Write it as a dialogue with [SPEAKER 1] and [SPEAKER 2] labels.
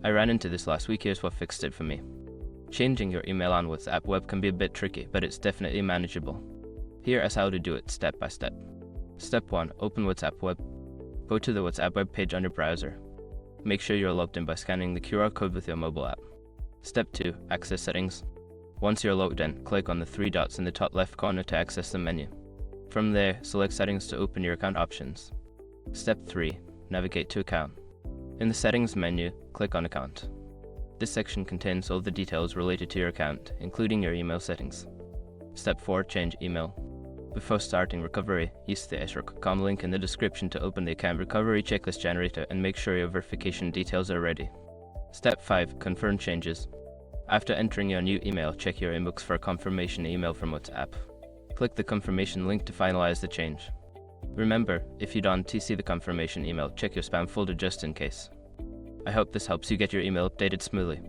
[SPEAKER 1] I ran into this last week, here's what fixed it for me. Changing your email on WhatsApp Web can be a bit tricky, but it's definitely manageable. Here is how to do it step by step. Step 1. Open WhatsApp Web. Go to the WhatsApp web page on your browser. Make sure you're logged in by scanning the QR code with your mobile app. Step 2. Access settings. Once you're logged in, click on the 3 dots in the top left corner to access the menu. From there, select Settings to open your account options. Step 3. Navigate to Account. In the Settings menu, click on Account. This section contains all the details related to your account, including your email settings. Step 4. Change email. Before starting recovery, use the srec.com link in the description to open the account recovery checklist generator and make sure your verification details are ready. Step 5. Confirm changes. After entering your new email, check your inbox for a confirmation email from WhatsApp. Click the confirmation link to finalize the change. Remember, if you don't see the confirmation email, check your spam folder just in case. I hope this helps you get your email updated smoothly.